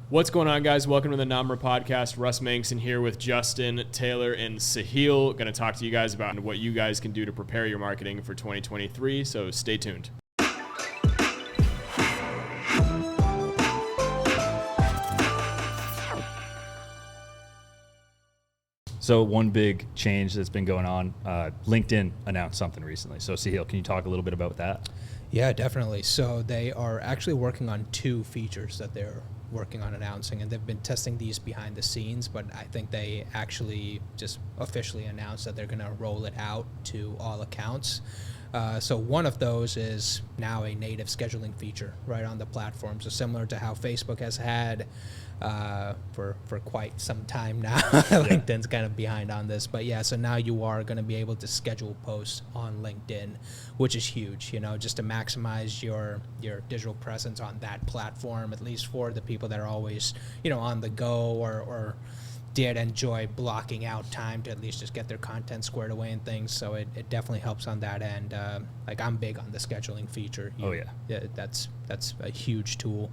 What's going on, guys? Welcome to the Namra podcast. Russ Mangson here with Justin, Taylor, and Sahil. Going to talk to you guys about what you guys can do to prepare your marketing for 2023, so stay tuned. So one big change that's been going on, LinkedIn announced something recently. So Sahil, can you talk a little bit about that? Yeah, definitely. So they are actually working on two features that they're working on announcing, and they've been testing these behind the scenes, but I think they actually just officially announced that they're going to roll it out to all accounts. So one of those is now a native scheduling feature right on the platform. So similar to how Facebook has had for quite some time now. LinkedIn's kind of behind on this, but yeah, so now you are going to be able to schedule posts on LinkedIn, which is huge, just to maximize your digital presence on that platform, at least for the people that are always, on the go or did enjoy blocking out time to at least just get their content squared away and things. So it definitely helps on that end. I'm big on the scheduling feature. That's a huge tool.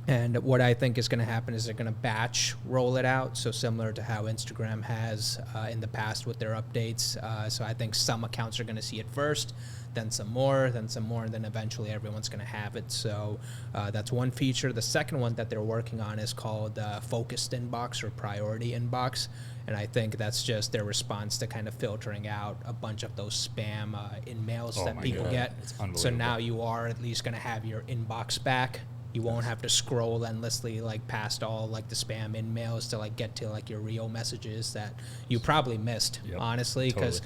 And what I think is going to happen is they're going to batch roll it out, so similar to how Instagram has in the past with their updates. So I think some accounts are going to see it first, then some more, and then eventually everyone's going to have it. So that's one feature. The second one that they're working on is called Focused Inbox or Priority Inbox. And I think that's just their response to kind of filtering out a bunch of those spam in-mails that people get. So now you are at least going to have your inbox back. You won't have to scroll endlessly past all the spam in-mails to get to your real messages that you probably missed, honestly, because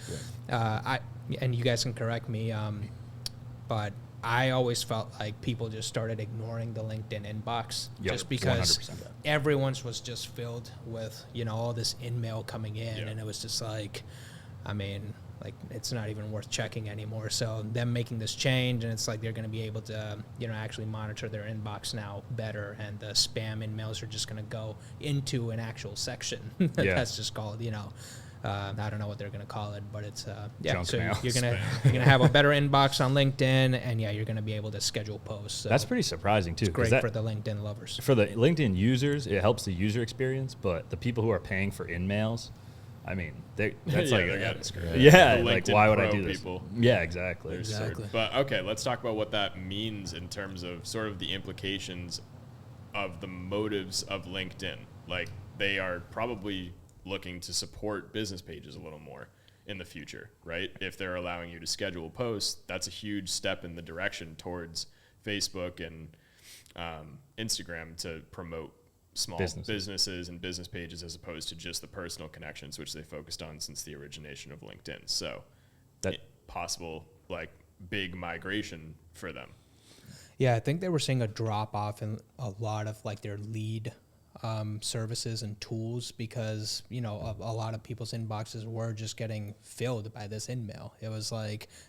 and you guys can correct me, but I always felt like people just started ignoring the LinkedIn inbox just because 100%. Everyone's was just filled with all this in-mail coming in, and it was just it's not even worth checking anymore. So them making this change, and it's they're going to be able to, actually monitor their inbox now better, and the spam in-mails are just going to go into an actual section. That's just called, I don't know what they're going to call it, but it's junk so mail. you're going to have a better inbox on LinkedIn, and you're going to be able to schedule posts. So that's pretty surprising too. It's great for the LinkedIn lovers. For the LinkedIn users, it helps the user experience, but the people who are paying for in-mails, that's why would I do this? People. Yeah, exactly. But okay, let's talk about what that means in terms of sort of the implications of the motives of LinkedIn. They are probably looking to support business pages a little more in the future, right? If they're allowing you to schedule posts, that's a huge step in the direction towards Facebook and Instagram to promote small businesses and business pages as opposed to just the personal connections, which they focused on since the origination of LinkedIn. So that possible big migration for them. Yeah, I think they were seeing a drop off in a lot of their lead services and tools because, a lot of people's inboxes were just getting filled by this in-mail. It was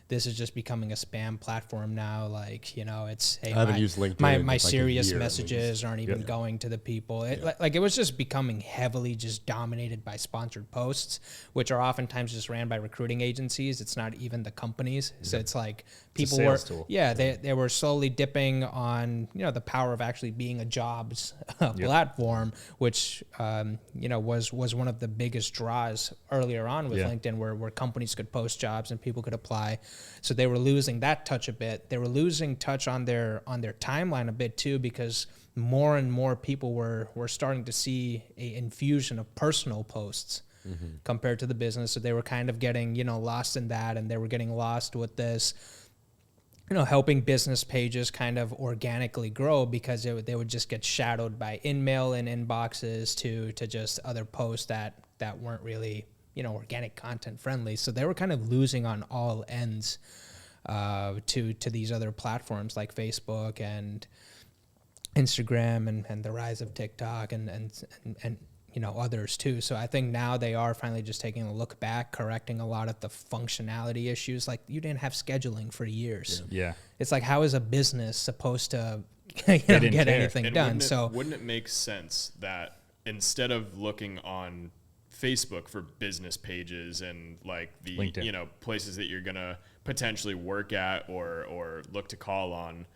this is just becoming a spam platform now. It's, hey, I haven't used LinkedIn my serious messages aren't even going to the people. It was just becoming heavily just dominated by sponsored posts, which are oftentimes just ran by recruiting agencies. It's not even the companies. So it's people were, they were slowly dipping on, the power of actually being a jobs platform, which was one of the biggest draws earlier on with LinkedIn, where companies could post jobs and people could apply. So they were losing that touch a bit. They were losing touch on their timeline a bit too, because more and more people were starting to see a infusion of personal posts compared to the business. So they were kind of getting lost in that, and they were getting lost with this helping business pages kind of organically grow, because they would just get shadowed by in-mail and inboxes to just other posts that weren't really, organic content friendly. So they were kind of losing on all ends to these other platforms like Facebook and Instagram and the rise of TikTok and others too. So I think now they are finally just taking a look back, correcting a lot of the functionality issues. You didn't have scheduling for years. Yeah. It's how is a business supposed to get anything done? Wouldn't it make sense that instead of looking on Facebook for business pages and the LinkedIn, places that you're gonna potentially work at or look to call on,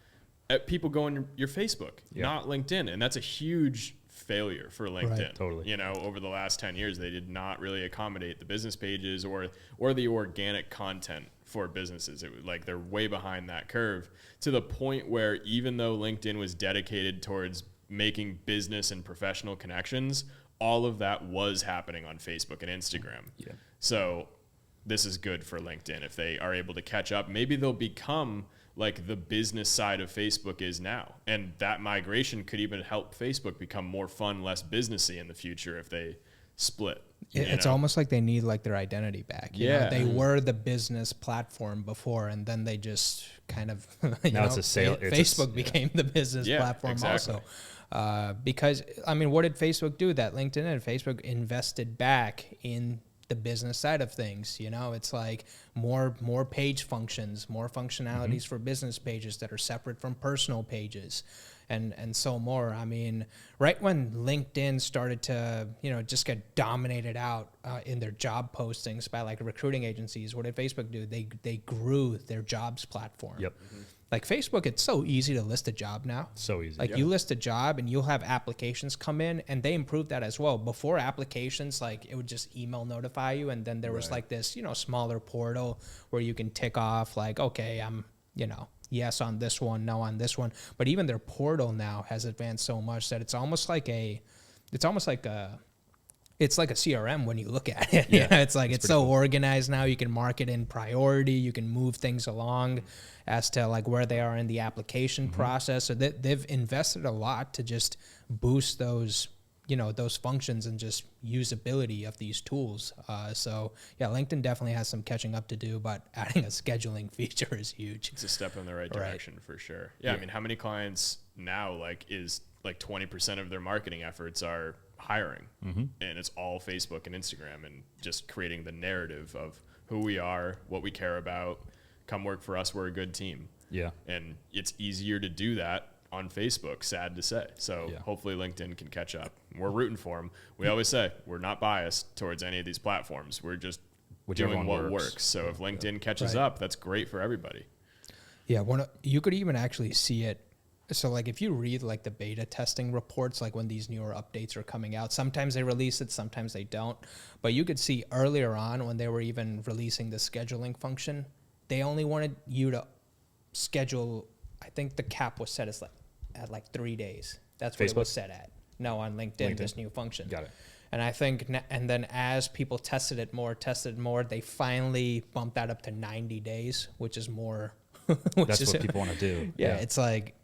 people go on your Facebook, not LinkedIn. And that's a huge failure for LinkedIn. Right, totally. You know, over the last 10 years, they did not really accommodate the business pages or the organic content for businesses. It was like they're way behind that curve, to the point where even though LinkedIn was dedicated towards making business and professional connections, all of that was happening on Facebook and Instagram. Yeah. So this is good for LinkedIn if they are able to catch up. Maybe they'll become like the business side of Facebook is now. And that migration could even help Facebook become more fun, less businessy in the future if they split. It's almost like they need like their identity back. You know? They were the business platform before, and then they just kind of, now it's a sale. Facebook became the business platform also. Because, I mean, what did Facebook do that LinkedIn and Facebook invested back in the business side of things? You know, it's like more page functions, more functionalities for business pages that are separate from personal pages, and so more. I mean, right when LinkedIn started to, you know, just get dominated out in their job postings by like recruiting agencies, what did Facebook do? They grew their jobs platform. Yep. Like Facebook, it's so easy to list a job now. So easy. Like you list a job and you'll have applications come in, and they improved that as well. Before applications, like it would just email notify you, and then there was like this, you know, smaller portal where you can tick off like, okay, I'm, you know, yes on this one, no on this one. But even their portal now has advanced so much that it's like a CRM when you look at it. Yeah, it's like it's so cool. Organized now. You can mark it in priority. You can move things along as to like where they are in the application process. So they've invested a lot to just boost those, you know, those functions and just usability of these tools. So yeah, LinkedIn definitely has some catching up to do, but adding a scheduling feature is huge. It's a step in the right direction for sure. Yeah, I mean, how many clients now like 20% of their marketing efforts are hiring, and it's all Facebook and Instagram, and just creating the narrative of who we are, what we care about. Come work for us. We're a good team. Yeah. And it's easier to do that on Facebook, sad to say. So hopefully LinkedIn can catch up. We're rooting for them. We always say we're not biased towards any of these platforms. We're just doing what works. So if LinkedIn catches up, that's great for everybody. Yeah. You could even actually see it. So like if you read like the beta testing reports, like when these newer updates are coming out, sometimes they release it, sometimes they don't. But you could see earlier on when they were even releasing the scheduling function, they only wanted you to schedule, I think the cap was set as at 3 days. That's what it was set at. No, on LinkedIn, this new function. Got it. And I think, and then as people tested it more, they finally bumped that up to 90 days, which is more. That's what people want to do. Yeah, it's like,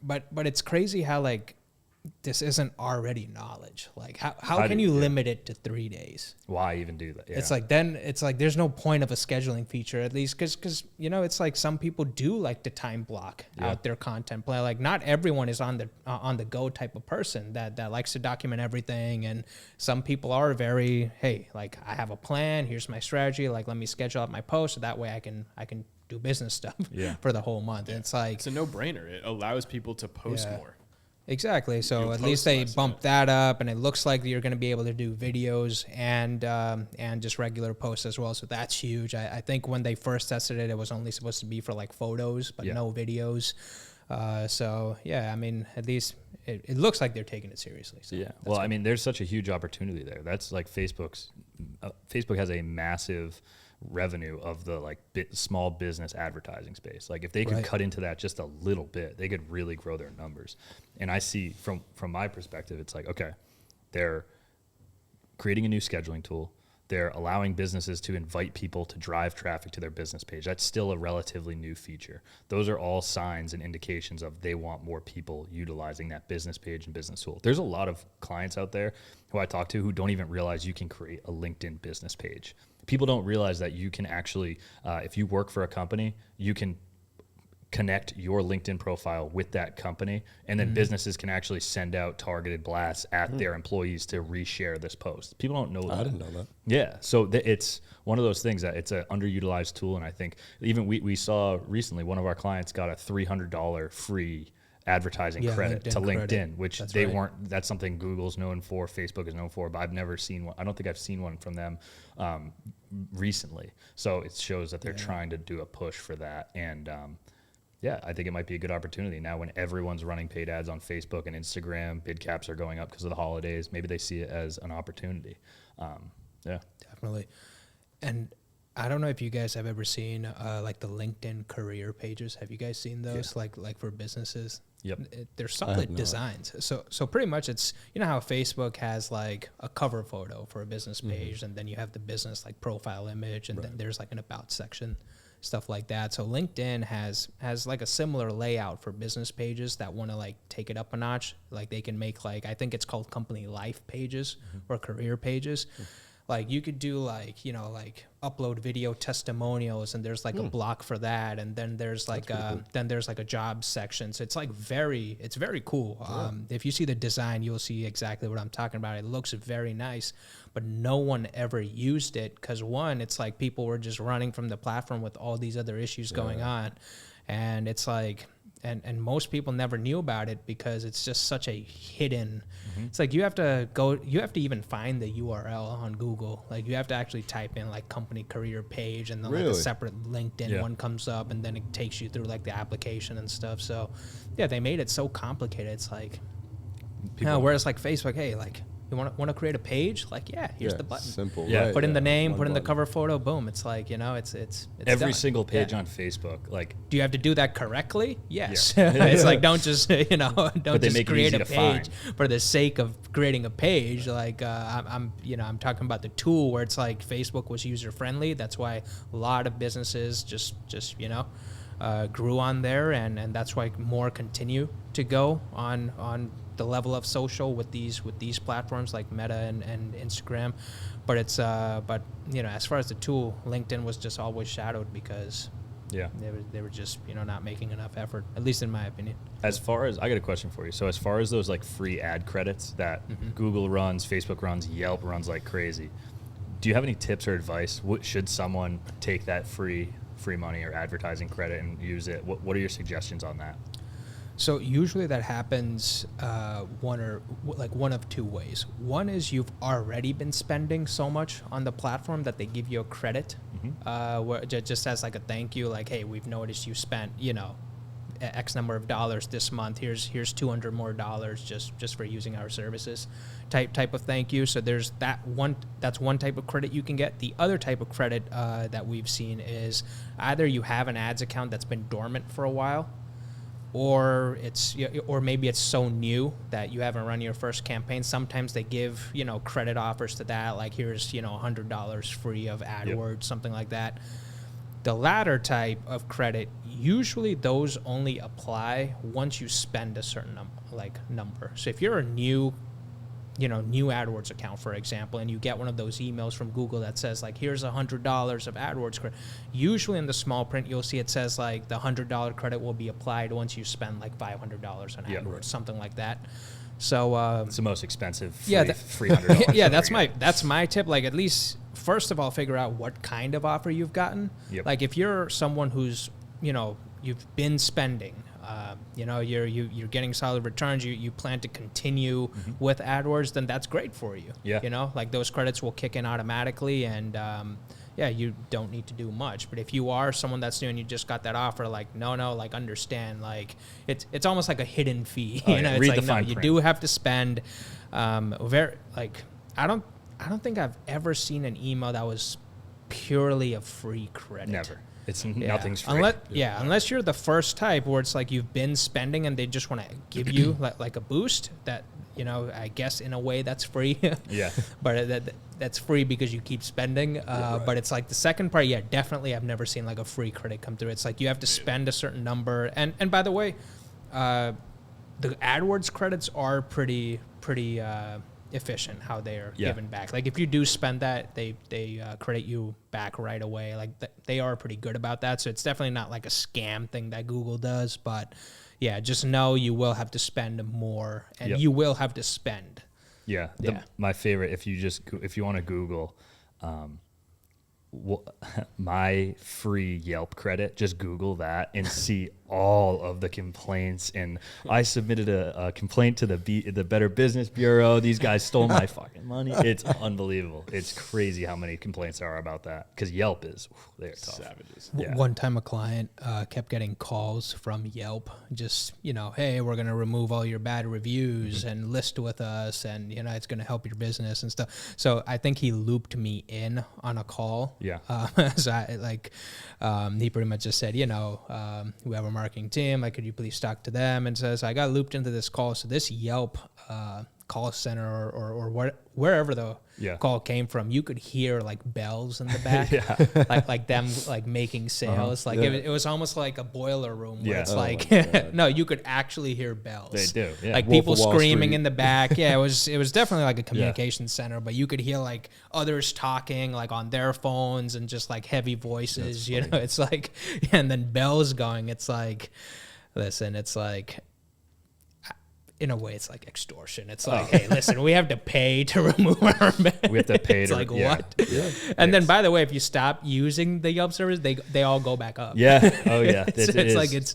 but it's crazy how like this isn't already knowledge. Like how can you limit it to 3 days? Why even do that? Yeah. It's like there's no point of a scheduling feature, at least because you know, it's like some people do like to time block out their content play. Like not everyone is on the go type of person that likes to document everything, and some people are very, hey, like I have a plan, here's my strategy, like let me schedule out my post so that way I can do business stuff for the whole month. And it's like it's a no-brainer. It allows people to post more. Exactly. So at least they bump that up, and it looks like you're going to be able to do videos and just regular posts as well. So that's huge. I think when they first tested it, it was only supposed to be for like photos, but no videos. So yeah, I mean, at least it looks like they're taking it seriously. So yeah. Well, I mean, there's such a huge opportunity there. That's like Facebook has a massive revenue of the like small business advertising space. Like if they could cut into that just a little bit, they could really grow their numbers. And I see from my perspective, it's like, okay, they're creating a new scheduling tool. They're allowing businesses to invite people to drive traffic to their business page. That's still a relatively new feature. Those are all signs and indications of they want more people utilizing that business page and business tool. There's a lot of clients out there who I talk to who don't even realize you can create a LinkedIn business page. People don't realize that you can actually, if you work for a company, you can connect your LinkedIn profile with that company, and then businesses can actually send out targeted blasts at their employees to reshare this post. People don't know that. I didn't know that. Yeah, so it's one of those things that it's an underutilized tool, and I think even we saw recently one of our clients got a $300 free advertising credit to LinkedIn, which weren't. That's something Google's known for, Facebook is known for, but I've never seen one. I don't think I've seen one from them recently. So it shows that they're trying to do a push for that, and yeah, I think it might be a good opportunity now when everyone's running paid ads on Facebook and Instagram. Bid caps are going up because of the holidays. Maybe they see it as an opportunity. Yeah, Definitely. And I don't know if you guys have ever seen like the LinkedIn career pages. Have you guys seen those? Yeah. Like for businesses? Yep. They're solid designs. So pretty much it's, you know how Facebook has like a cover photo for a business page, and then you have the business like profile image, and then there's like an about section, stuff like that. So LinkedIn has like a similar layout for business pages that want to like take it up a notch. Like they can make like, I think it's called company life pages or career pages. Like you could do like, you know, like upload video testimonials, and there's like a block for that. And then there's like cool. Then there's like a job section. So it's like it's very cool. Yeah. If you see the design, you'll see exactly what I'm talking about. It looks very nice, but no one ever used it because one, it's like people were just running from the platform with all these other issues going on. And it's like, and most people never knew about it because it's just such a hidden, it's like you have to even find the URL on Google. Like you have to actually type in like company career page, and then like a separate LinkedIn one comes up, and then it takes you through like the application and stuff. So yeah, they made it so complicated. It's like, whereas like Facebook, hey, like, you want to create a page? Like, here's the button. Simple. Yeah. Right, put in the name, put in the cover photo, boom. It's like, you know, it's every done. single page on Facebook. Like, do you have to do that correctly? Yes. It's like, don't just, you know, don't just create a page for the sake of creating a page. Like, I'm talking about the tool where it's like Facebook was user friendly. That's why a lot of businesses just you know, grew on there, and that's why more continue to go on the level of social with these platforms like Meta and Instagram. But it's but you know, as far as the tool, LinkedIn was just always shadowed because they were just, you know, not making enough effort, at least in my opinion. As far as, I got a question for you. So as far as those like free ad credits that Google runs, Facebook runs, Yelp runs like crazy, do you have any tips or advice? Should someone take that free money or advertising credit and use it? What are your suggestions on that? So usually that happens one of two ways. One is you've already been spending so much on the platform that they give you a credit, where just as like a thank you, like, hey, we've noticed you spent, you know, X number of dollars this month. Here's $200 more just for using our services, type of thank you. So there's that one. That's one type of credit you can get. The other type of credit that we've seen is either you have an ads account that's been dormant for a while, or maybe it's so new that you haven't run your first campaign. Sometimes they give, you know, credit offers to that, like here's, you know, $100 free of AdWords, something like that. The latter type of credit, usually those only apply once you spend a certain number. So if you're a new AdWords account, for example, and you get one of those emails from Google that says like, here's $100 of AdWords credit. Usually in the small print, you'll see it says like the $100 credit will be applied once you spend like $500 on AdWords, something like that. So it's the most expensive free $100. Yeah, that's my tip. Like, at least first of all, figure out what kind of offer you've gotten. Like if you're someone who's, you know, you've been spending, you know, you're getting solid returns, you plan to continue with AdWords, then that's great for you. You know, like those credits will kick in automatically, and you don't need to do much. But if you are someone that's new and you just got that offer, like no, like understand, like it's almost like a hidden fee. You know, it's read like the fine you print. do have to spend. I don't think I've ever seen an email that was purely a free credit. Never. It's nothing's free. Unless you're the first type where it's like you've been spending and they just want to give you like a boost that, you know, I guess in a way that's free. But that's free because you keep spending. But it's like the second part, definitely I've never seen like a free credit come through. It's like you have to spend a certain number. And by the way, the AdWords credits are pretty efficient how they are given back. Like if you do spend that, they credit you back right away. Like they are pretty good about that. So it's definitely not like a scam thing that Google does, but just know you will have to spend more, and you will have to spend. My favorite, if you want to Google my free Yelp credit, just Google that and see all of the complaints, and I submitted a complaint to the Better Business Bureau. These guys stole my fucking money. It's unbelievable. It's crazy how many complaints there are about that, because Yelp is, they're tough. Savages. Yeah. One time a client kept getting calls from Yelp, just, hey, we're going to remove all your bad reviews and list with us, and, it's going to help your business and stuff. So I think he looped me in on a call. Yeah. So he pretty much just said, we have a marketing team. Like, could you please talk to them? And says, I got looped into this call. So this Yelp call center or wherever the call came from, you could hear like bells in the back, like them like making sales. Like it was almost like a boiler room where it's no, you could actually hear bells. They do, yeah. Like Wolf people of Wall screaming Street. in the back. Yeah, it was definitely like a communication center, but you could hear like others talking like on their phones and just like heavy voices. It's like, and then bells going. It's like, listen, it's like, in a way, it's like extortion. It's like, hey, listen, we have to pay to remove our We have to pay it's to, like, yeah. what? Yeah. And then, by the way, if you stop using the Yelp service, they all go back up. Yeah. Oh, yeah. It's like, it's,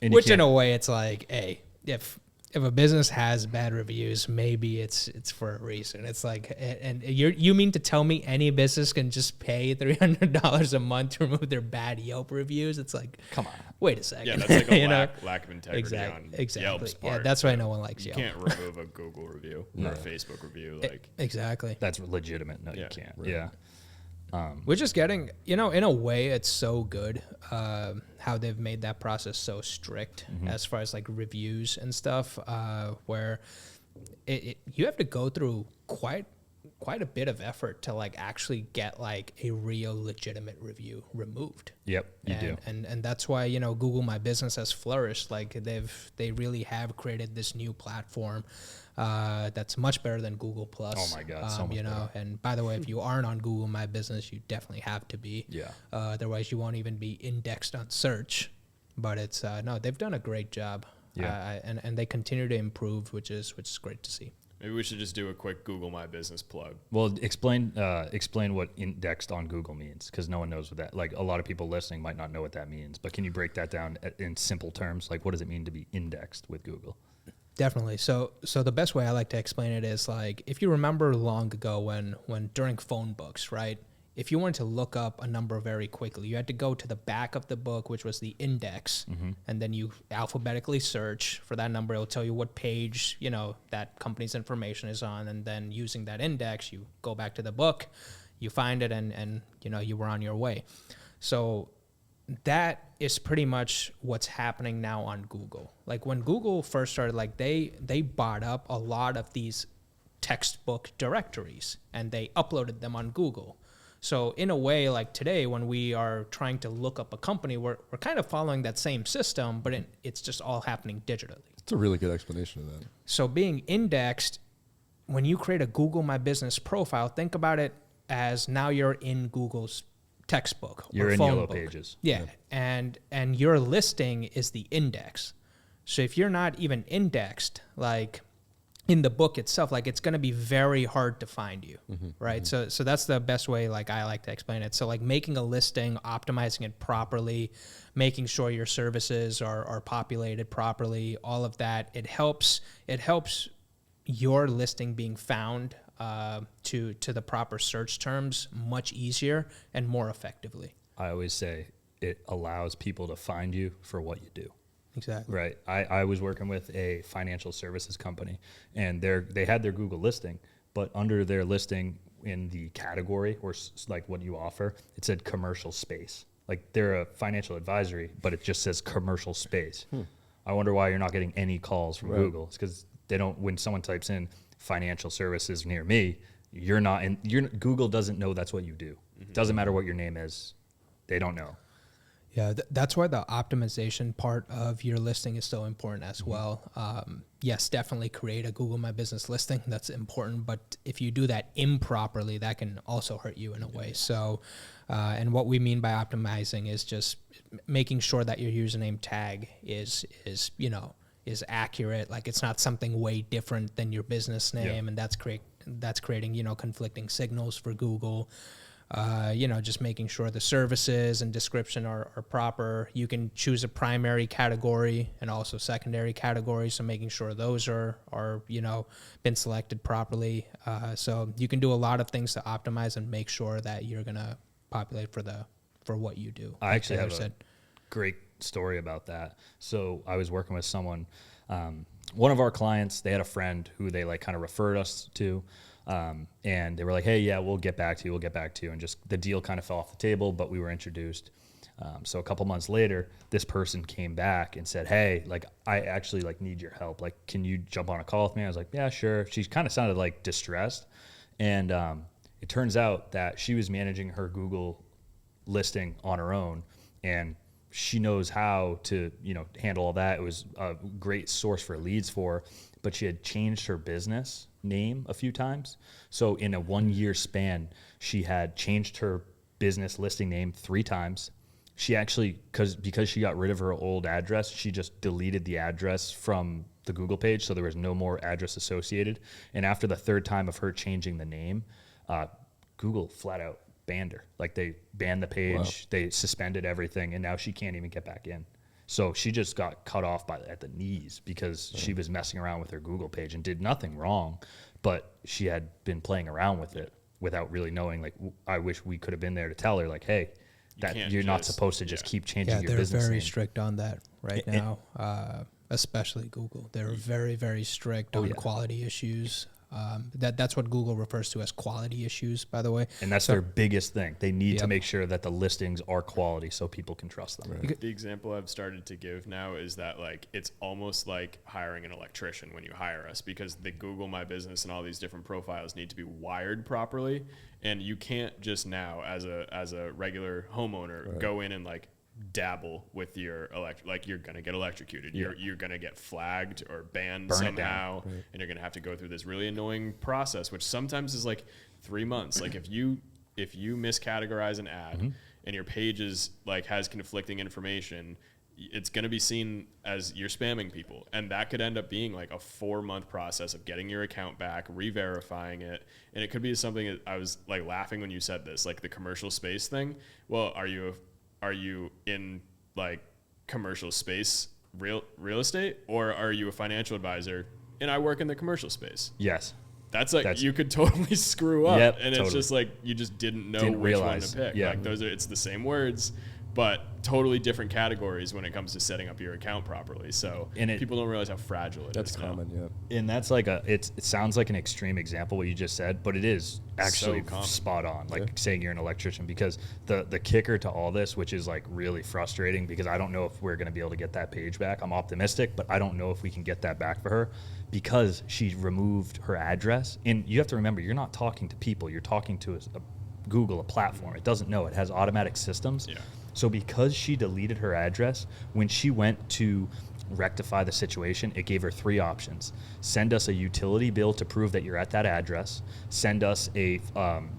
which in a way, it's like, hey, if a business has bad reviews, maybe it's for a reason. It's like, and you mean to tell me any business can just pay $300 a month to remove their bad Yelp reviews? It's like, come on. Wait a second. Yeah, that's like a lack of integrity on exactly. Yelp's part. Yeah, that's why no one likes You Yelp. can't remove a Google review or a Facebook review. Like exactly. That's legitimate. No, you can't. Right. Yeah. We're just getting, in a way, it's so good how they've made that process so strict as far as like reviews and stuff, where you have to go through quite a bit of effort to like actually get like a real legitimate review removed. Yep, you do. And that's why, Google My Business has flourished. Like they really have created this new platform that's much better than Google Plus. Oh my God, so much better. And by the way, if you aren't on Google My Business, you definitely have to be. Yeah. Otherwise, you won't even be indexed on search. But it's no, they've done a great job. Yeah. And they continue to improve, which is great to see. maybe we should just do a quick Google My Business plug. Well, explain what indexed on Google means, because no one knows what that. Like, a lot of people listening might not know what that means. But can you break that down in simple terms? Like, what does it mean to be indexed with Google? Definitely. So the best way I like to explain it is like, if you remember long ago when during phone books, right? If you wanted to look up a number very quickly, you had to go to the back of the book, which was the index, and then you alphabetically search for that number. It'll tell you what page, that company's information is on, and then using that index, you go back to the book, you find it, and you were on your way. So that is pretty much what's happening now on Google. Like when Google first started, like they bought up a lot of these textbook directories and they uploaded them on Google. So in a way, like today, when we are trying to look up a company, we're kind of following that same system, but it's just all happening digitally. It's a really good explanation of that. So being indexed, when you create a Google My Business profile, think about it as now you're in Google's textbook. You're or in phone Yellow book. Pages. Yeah, and your listing is the index. So if you're not even indexed, like in the book itself, like it's going to be very hard to find you, right? So that's the best way, like I like to explain it. So like making a listing, optimizing it properly, making sure your services are populated properly, all of that, it helps your listing being found to the proper search terms much easier and more effectively. I always say it allows people to find you for what you do. Exactly. Right. I was working with a financial services company, and they had their Google listing, but under their listing in the category or like what you offer, it said commercial space. Like they're a financial advisory, but it just says commercial space. I wonder why you're not getting any calls from Google. It's because they don't. When someone types in financial services near me, you're not in. Google doesn't know that's what you do. It doesn't matter what your name is. They don't know. Yeah, that's why the optimization part of your listing is so important as well. Yes, definitely create a Google My Business listing. That's important. But if you do that improperly, that can also hurt you in a way. So, and what we mean by optimizing is just making sure that your username tag is accurate. Like it's not something way different than your business name, and that's creating conflicting signals for Google. Just making sure the services and description are proper. You can choose a primary category and also secondary categories, so making sure those are been selected properly. So you can do a lot of things to optimize and make sure that you're gonna populate for what you do. I actually have a great story about that. So I was working with someone, one of our clients, they had a friend who they like kind of referred us to. And they were like, hey, yeah, we'll get back to you. And just the deal kind of fell off the table, but we were introduced. So a couple months later, this person came back and said, hey, like, I actually like need your help. Like, can you jump on a call with me? I was like, yeah, sure. She kind of sounded like distressed. And it turns out that she was managing her Google listing on her own, and she knows how to, handle all that. It was a great source for leads for her, but she had changed her business name a few times. So in a 1 year span, she had changed her business listing name 3 times. She actually, because she got rid of her old address, she just deleted the address from the Google page, so there was no more address associated. And after the 3rd time of her changing the name, Google flat out banned her. Like, they banned the page, wow. They suspended everything, and now she can't even get back in. So she just got cut off at the knees because she was messing around with her Google page and did nothing wrong, but she had been playing around with it without really knowing. Like, I wish we could have been there to tell her, like, hey, you're not supposed to just keep changing your business name. Yeah, they're very strict on that right now, especially Google. They're very, very strict on quality issues. That's what Google refers to as quality issues, by the way. And that's their biggest thing. They need to make sure that the listings are quality so people can trust them. Right. The example I've started to give now is that, like, it's almost like hiring an electrician when you hire us, because the Google My Business and all these different profiles need to be wired properly. And you can't just now, as a regular homeowner, go in and like dabble with your you're gonna get electrocuted. Yeah. You're gonna get flagged or banned somehow, and you're gonna have to go through this really annoying process, which sometimes is like 3 months. Like, if you miscategorize an ad and your page is like has conflicting information, it's gonna be seen as you're spamming people, and that could end up being like a 4-month process of getting your account back, re-verifying it. And it could be something that I was like laughing when you said this, like the commercial space thing. Well, are you in like commercial space real estate, or are you a financial advisor and I work in the commercial space? Yes. That's you could totally screw up. Yep, and it's just like you just didn't know which one to pick. Yeah. Like, it's the same words, but totally different categories when it comes to setting up your account properly. So people don't realize how fragile it is. That's common, yeah. And that's like it sounds like an extreme example what you just said, but it is actually so spot on, like saying you're an electrician, because the kicker to all this, which is like really frustrating, because I don't know if we're going to be able to get that page back. I'm optimistic, but I don't know if we can get that back for her, because she removed her address. And you have to remember, you're not talking to people, you're talking to a Google, a platform. It doesn't know. It has automatic systems. Yeah. So because she deleted her address, when she went to rectify the situation, it gave her 3 options. Send us a utility bill to prove that you're at that address. Send us a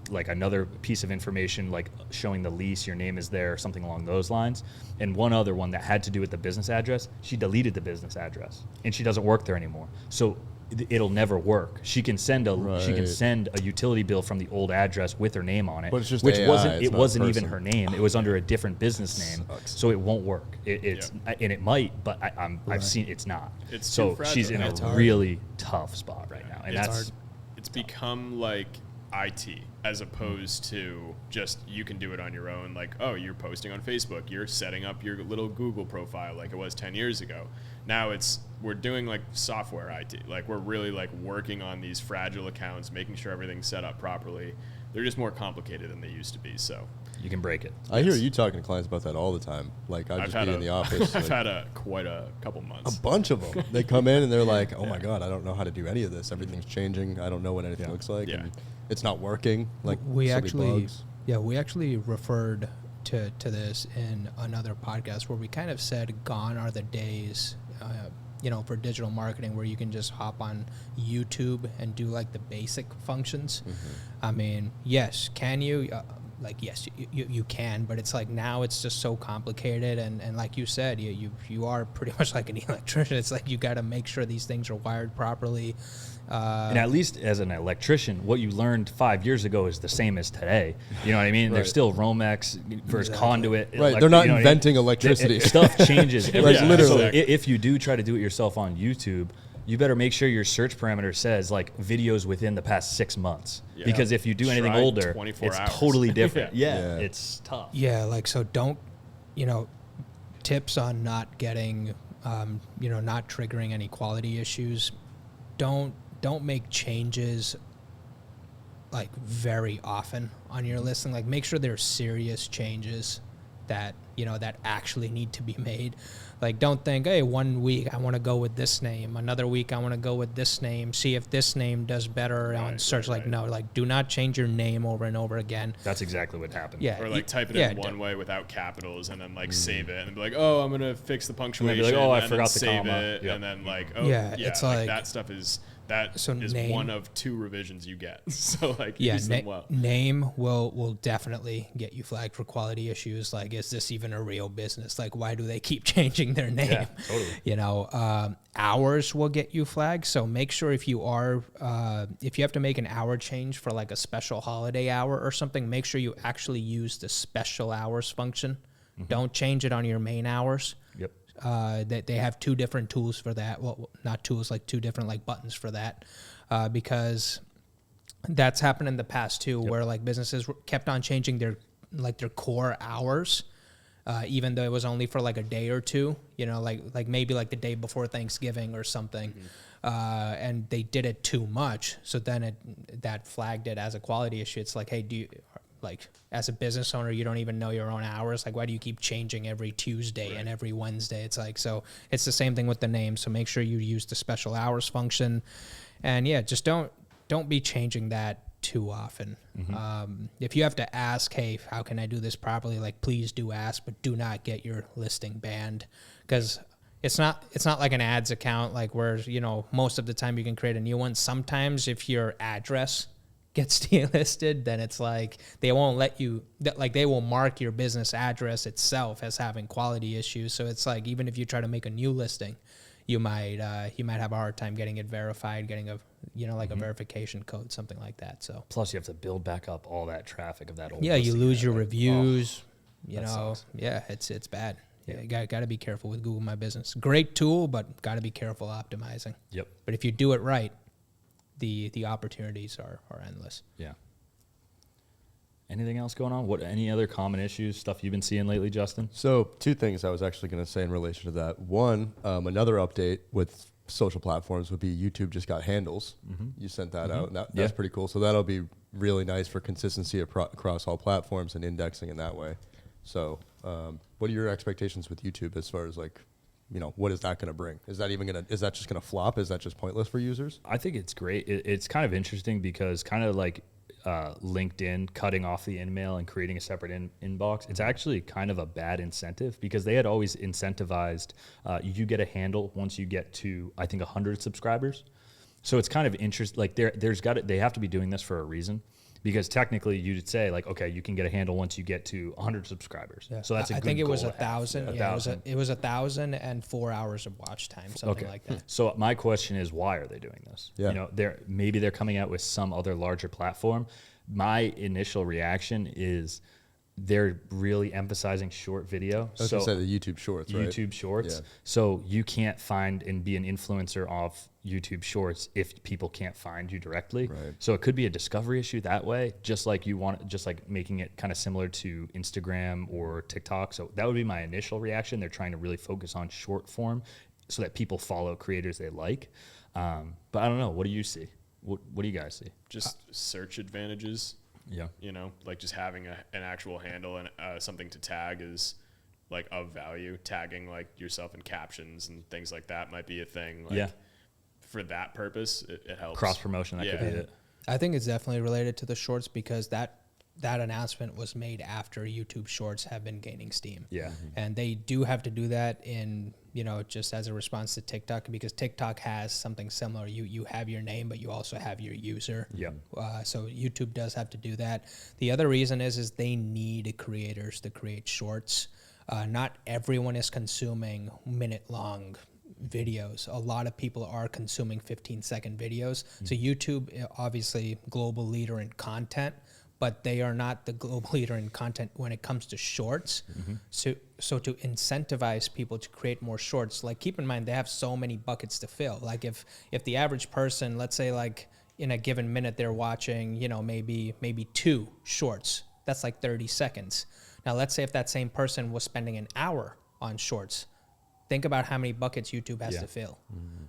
like another piece of information, like showing the lease, your name is there, or something along those lines. And one other one that had to do with the business address, she deleted the business address, and she doesn't work there anymore. So it'll never work. She can send a utility bill from the old address with her name on it, but it's just which AI, wasn't even her name. It was under a different business name, so it won't work. And it might, but I've seen it's not. It's so she's in a really tough spot right now, and it's become like IT, as opposed to just you can do it on your own. Like, oh, you're posting on Facebook, you're setting up your little Google profile like it was 10 years ago. Now we're doing like software IT. Like, we're really like working on these fragile accounts, making sure everything's set up properly. They're just more complicated than they used to be. So you can break it. I hear you talking to clients about that all the time. Like, I've just been in the office. I've had quite a couple months. A bunch of them. They come in and they're like, oh my God, I don't know how to do any of this. Everything's changing. I don't know what anything looks like. And it's not working. Like, we actually referred to this in another podcast where we kind of said, gone are the days, for digital marketing where you can just hop on YouTube and do like the basic functions. I mean, yes, can you? like, yes, you can, but it's like now it's just so complicated. And like you said, you are pretty much like an electrician. It's like you got to make sure these things are wired properly. And at least as an electrician, what you learned 5 years ago is the same as today. You know what I mean? Right. There's still Romex versus conduit. Right. They're not inventing electricity. Stuff changes. every Right, literally. So if you do try to do it yourself on YouTube, you better make sure your search parameter says like videos within the past 6 months. Yeah. Because if you do anything older, it's hours. totally different. Yeah. It's tough. Yeah, like, so don't, tips on not getting, not triggering any quality issues. Don't make changes like very often on your listing. Like, make sure there's serious changes that, that actually need to be made. Like, don't think, hey, 1 week I want to go with this name, another week I want to go with this name, see if this name does better on search. Right. No, like, do not change your name over and over again. That's exactly what happened. Yeah. Or like type it in one way without capitals and then like save it and be like, oh, I'm going to fix the punctuation. Be like, oh, I and forgot then the comma. It, yep. And then like, it's like that stuff is... That so is name, one of 2 revisions you get. So like, yeah, use them well. Name will definitely get you flagged for quality issues. Like, is this even a real business? Like, why do they keep changing their name? Yeah, totally. Hours will get you flagged. So make sure if you have to make an hour change for like a special holiday hour or something, make sure you actually use the special hours function. Mm-hmm. Don't change it on your main hours. Yep. They have 2 different tools for that. Well, not tools, like 2 different like buttons for that, because that's happened in the past too, where like businesses kept on changing their core hours, even though it was only for like a day or 2. Like maybe like the day before Thanksgiving or something, and they did it too much. So then that flagged it as a quality issue. It's like, hey, like, as a business owner, you don't even know your own hours. Like, why do you keep changing every Tuesday and every Wednesday? It's like, so it's the same thing with the name. So make sure you use the special hours function. And yeah, just don't be changing that too often. Mm-hmm. If you have to ask, hey, how can I do this properly? Like, please do ask, but do not get your listing banned, because it's not like an ads account, like where, most of the time you can create a new one. Sometimes if your address gets delisted, then it's like they won't let you, like they will mark your business address itself as having quality issues. So it's like, even if you try to make a new listing, you might have a hard time getting it verified, getting a a verification code, something like that. So plus you have to build back up all that traffic of that old you lose your reviews. Sucks. It's bad. Yeah, you got to be careful with Google My Business. Great tool, but got to be careful optimizing. Yep. But if you do it right, the opportunities are endless. Yeah. Anything else going on? Any other common issues, stuff you've been seeing lately, Justin? So 2 things I was actually going to say in relation to that. One, another update with social platforms would be YouTube just got handles. Mm-hmm. You sent that out. And that's pretty cool. So that'll be really nice for consistency across all platforms and indexing in that way. So what are your expectations with YouTube as far as like, what is that going to bring? Is that just going to flop? Is that just pointless for users? I think it's great. It's kind of interesting because kind of like LinkedIn cutting off the InMail and creating a separate inbox, it's actually kind of a bad incentive because they had always incentivized you get a handle once you get to, I think, 100 subscribers. So it's kind of interesting. Like they have to be doing this for a reason. Because technically, you'd say like, okay, you can get a handle once you get to 100 subscribers. Yeah. So that's a good goal. I think it was 1,000. Yeah, it was 1,000 and 4 hours of watch time, something like that. So my question is, why are they doing this? Yeah. Maybe they're coming out with some other larger platform. My initial reaction is they're really emphasizing short video. So the YouTube Shorts, right? YouTube Shorts. Yeah. So you can't find and be an influencer off YouTube Shorts if people can't find you directly. Right. So it could be a discovery issue that way, just like making it kind of similar to Instagram or TikTok. So that would be my initial reaction. They're trying to really focus on short form so that people follow creators they like. But I don't know. What do you see? What do you guys see? Just search advantages. Yeah. Like just having an actual handle and something to tag is like of value. Tagging like yourself in captions and things like that might be a thing. Like, for that purpose, it helps. Cross promotion, that could be it. I think it's definitely related to the shorts because that that announcement was made after YouTube Shorts have been gaining steam. Yeah. And they do have to do that in, just as a response to TikTok, because TikTok has something similar. You have your name, but you also have your user. Yeah. So YouTube does have to do that. The other reason is they need creators to create shorts. Not everyone is consuming minute-long videos. A lot of people are consuming 15-second videos. So YouTube, obviously, global leader in content, but they are not the global leader in content when it comes to shorts. So to incentivize people to create more shorts, like keep in mind, they have so many buckets to fill. Like if the average person, let's say like in a given minute, they're watching, maybe 2 shorts, that's like 30 seconds. Now let's say if that same person was spending an hour on shorts, think about how many buckets YouTube has to fill,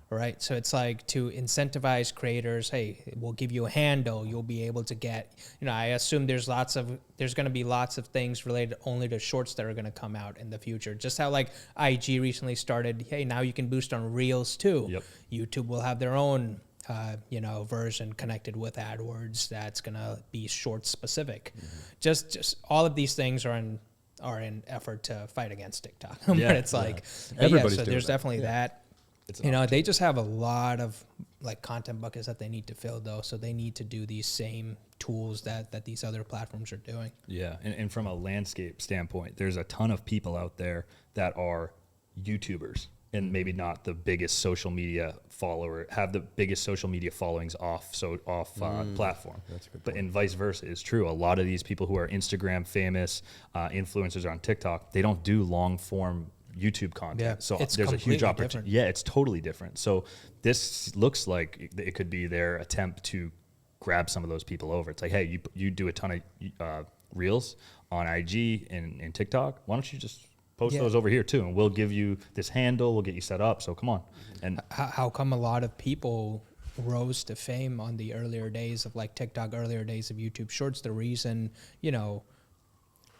right? So it's like to incentivize creators, hey, we'll give you a handle, you'll be able to get, I assume there's going to be lots of things related only to shorts that are going to come out in the future. Just how like IG recently started, hey, now you can boost on Reels too. Yep. YouTube will have their own, version connected with AdWords that's going to be short specific. Just all of these things are in effort to fight against TikTok. But it's like, everybody's so doing there's that. definitely that. It's They just have a lot of like content buckets that they need to fill though. So they need to do these same tools that these other platforms are doing. Yeah. And from a landscape standpoint, there's a ton of people out there that are YouTubers and maybe not the biggest social media have the biggest social media followings off platform. That's a good But point. and vice versa is true. A lot of these people who are Instagram famous, influencers on TikTok, they don't do long form YouTube content. Yeah, So it's there's a huge completely opportunity. different. Yeah, it's totally different. So this looks like it could be their attempt to grab some of those people over. It's like, hey, you do a ton of reels on IG and TikTok. Why don't you just post those over here too, and we'll give you this handle, we'll get you set up, so come on. And How come a lot of people rose to fame on the earlier days of like TikTok, earlier days of YouTube Shorts? The reason,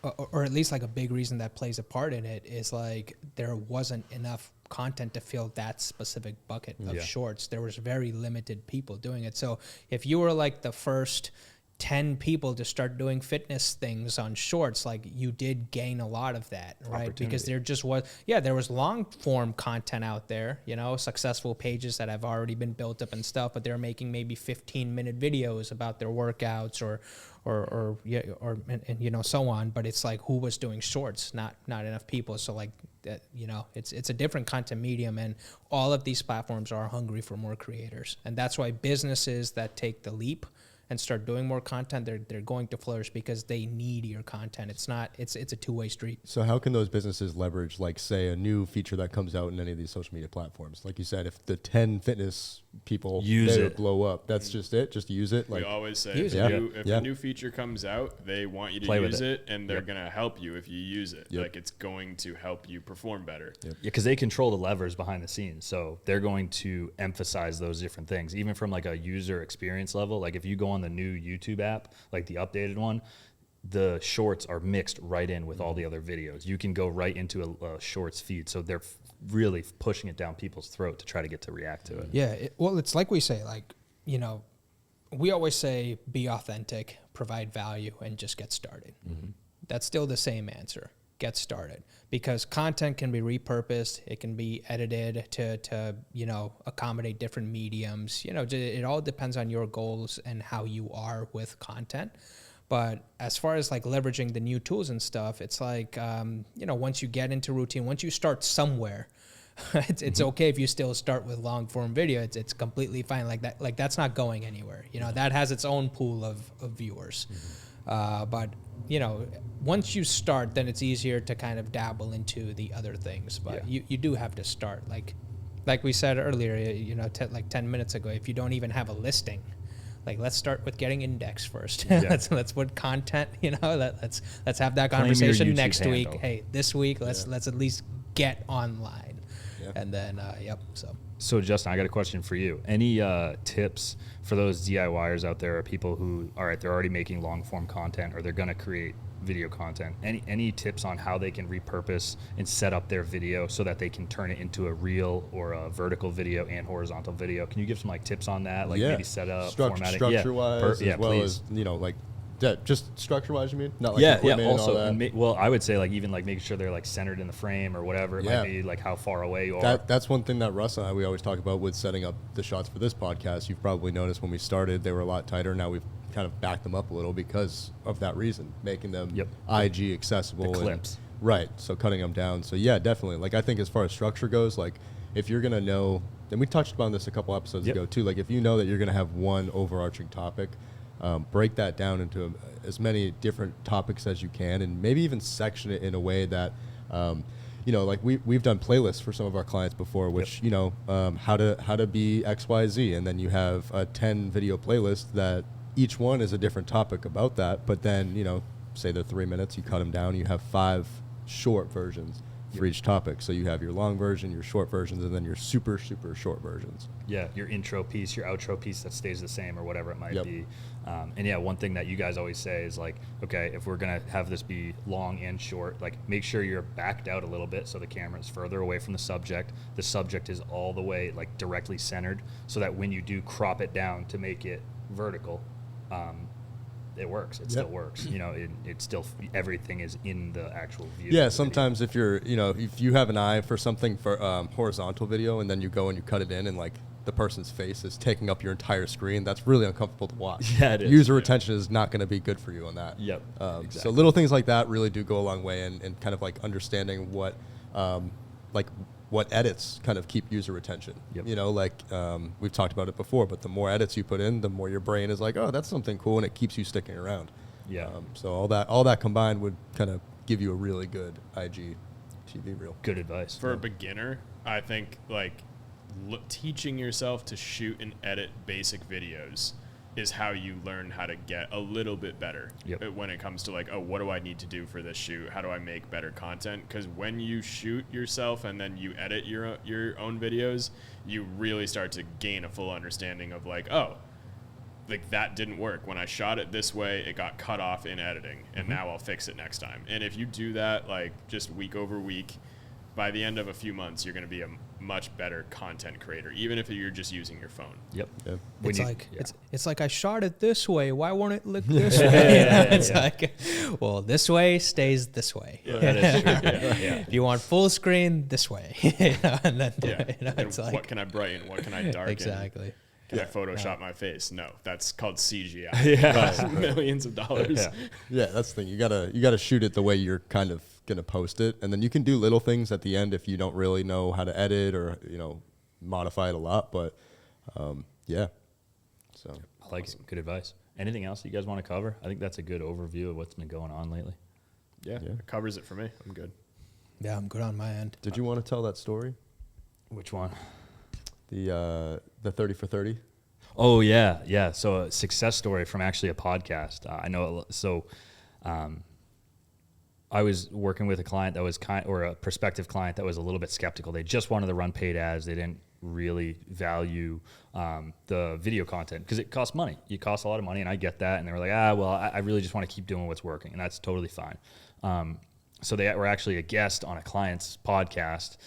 or at least like a big reason that plays a part in it is like there wasn't enough content to fill that specific bucket of shorts. There was very limited people doing it. So if you were like the first 10 people to start doing fitness things on shorts, like you did gain a lot of that, right? Because there just was, there was long form content out there, successful pages that have already been built up and stuff, but they're making maybe 15-minute videos about their workouts or so on. But it's like, who was doing shorts? Not enough people. So like that, it's a different content medium, and all of these platforms are hungry for more creators. And that's why businesses that take the leap and start doing more content, they're going to flourish because they need your content. It's a two-way street. So how can those businesses leverage, like, say, a new feature that comes out in any of these social media platforms? Like you said, if the 10 fitness people Use they it. blow up, that's just it? Just use it? We Like, always say Use if a new feature comes out, they want you to Play with use it. it, and they're going to help you if you use it. Like, it's going to help you perform better. Yeah, because they control the levers behind the scenes. So they're going to emphasize those different things, even from like a user experience level. Like if you go on the new YouTube app, like the updated one, the shorts are mixed right in with all the other videos. You can go right into a shorts feed. So they're really pushing it down people's throat to try to get to react to it. Yeah, well, it's like we say, like, we always say be authentic, provide value, and just get started. That's still the same answer. Get started, because content can be repurposed. It can be edited to accommodate different mediums. It all depends on your goals and how you are with content. But as far as like leveraging the new tools and stuff, it's like, once you get into routine, once you start somewhere, it's okay if you still start with long form video. It's completely fine. Like that's not going anywhere. That has its own pool of viewers. But once you start, then it's easier to kind of dabble into the other things. But you do have to start. Like we said earlier, like 10 minutes ago, if you don't even have a listing, like let's start with getting index first. let's put content. Let's have that Claim your conversation YouTube next week. handle. Hey, this week let's at least get online. And then So Justin, I got a question for you. Any tips for those DIYers out there, or people who, all right, they're already making long form content or they're going to create video content? Any tips on how they can repurpose and set up their video so that they can turn it into a reel or a vertical video and horizontal video? Can you give some like tips on that? Like maybe set up, formatting? structure wise, as well please. as, like Just structure-wise, you mean? Not like yeah. equipment and all Also, that? well, I would say like even like making sure they're like centered in the frame or whatever. It might be like how far away you are. That's one thing that Russ and I, we always talk about with setting up the shots for this podcast. You've probably noticed when we started, they were a lot tighter. Now we've kind of backed them up a little because of that reason, making them IG accessible. The clips. Right, so cutting them down. So yeah, definitely. Like I think as far as structure goes, like if you're going to know, and we touched upon this a couple episodes ago too, like if you know that you're going to have one overarching topic, break that down into as many different topics as you can, and maybe even section it in a way that, like we've done playlists for some of our clients before, which how to be XYZ, and then you have a 10 video playlist that each one is a different topic about that. But then say they're 3 minutes, you cut them down, you have 5 short versions for each topic. So you have your long version, your short versions, and then your super, super short versions. Yeah, your intro piece, your outro piece that stays the same or whatever it might be. And yeah, one thing that you guys always say is like, okay, if we're going to have this be long and short, like make sure you're backed out a little bit so the camera is further away from the subject. The subject is all the way like directly centered so that when you do crop it down to make it vertical, it works. It still works. It's still, everything is in the actual view. Yeah, sometimes if you're, if you have an eye for something for horizontal video and then you go and you cut it in and like the person's face is taking up your entire screen, that's really uncomfortable to watch. Yeah, it is. User retention is not going to be good for you on that. Yep. Exactly. So little things like that really do go a long way in kind of like understanding what, what edits kind of keep user retention. Yep. We've talked about it before, but the more edits you put in, the more your brain is like, oh, that's something cool, and it keeps you sticking around. Yeah. So all that combined would kind of give you a really good IG TV reel. Good advice. For a beginner, I think like teaching yourself to shoot and edit basic videos is how you learn how to get a little bit better when it comes to like, oh, what do I need to do for this shoot? How do I make better content? Because when you shoot yourself and then you edit your own videos, you really start to gain a full understanding of like, oh, like that didn't work. When I shot it this way, it got cut off in editing, and now I'll fix it next time. And if you do that like just week over week, by the end of a few months, you're going to be a much better content creator, even if you're just using your phone. Yep. It's like I shot it this way. Why won't it look this way? It's like, well, this way stays this way. Yeah, that is true. If you want full screen, this way. And then it's like, what can I brighten? What can I darken? Exactly. Can I Photoshop my face? No, that's called CGI. Millions of dollars. Yeah, that's the thing. You gotta shoot it the way you're kind of gonna post it, and then you can do little things at the end if you don't really know how to edit or modify it a lot. But so I like it. Good advice. Anything else you guys want to cover? I think that's a good overview of what's been going on lately. Yeah, it covers it for me. I'm good. Yeah, I'm good on my end. Did you want to tell that story? Which one? The 30 for 30. Oh yeah. So a success story from actually a podcast. I know. So, I was working with a client that was or a prospective client that was a little bit skeptical. They just wanted to run paid ads. They didn't really value the video content because it costs money. It costs a lot of money, and I get that. And they were like, I really just want to keep doing what's working, and that's totally fine. So they were actually a guest on a client's podcast.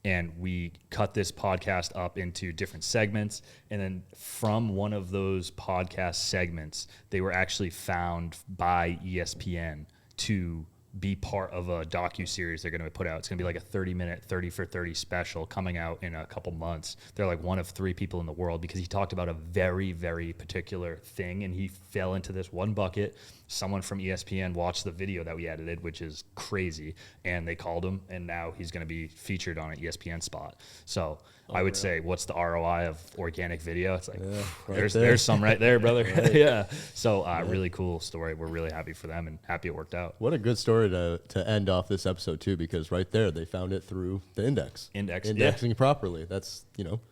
And we cut this podcast up into different segments. And then from one of those podcast segments, they were actually found by ESPN to be part of a docu-series they're going to put out. It's going to be like a 30-minute 30 for 30 special coming out in a couple months. They're like one of 3 people in the world because he talked about a very, very particular thing, and he fell into this one bucket. Someone from ESPN watched the video that we edited, which is crazy, and they called him, and now he's going to be featured on an ESPN spot. So I would say, what's the ROI of organic video? It's like, there's some right there, brother. Yeah. So really cool story. We're really happy for them and happy it worked out. What a good story to end off this episode too, because right there they found it through the indexing properly. That's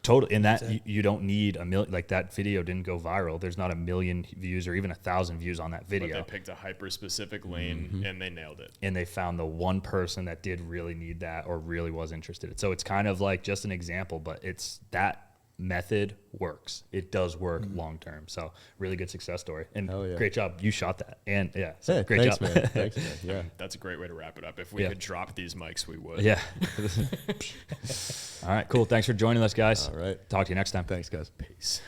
totally. And that you don't need a million. Like that video didn't go viral. There's not 1 million views or even 1,000 views on that video. But they picked a hyper specific lane and they nailed it. And they found the one person that did really need that or really was interested. So it's kind of like just an example, but it's that method works. It does work long term. So really good success story. And great job. You shot that. And great thanks, job. Man. Thanks, man. Yeah. That's a great way to wrap it up. If we could drop these mics, we would. Yeah. All right, cool. Thanks for joining us, guys. All right. Talk to you next time. Thanks, guys. Peace.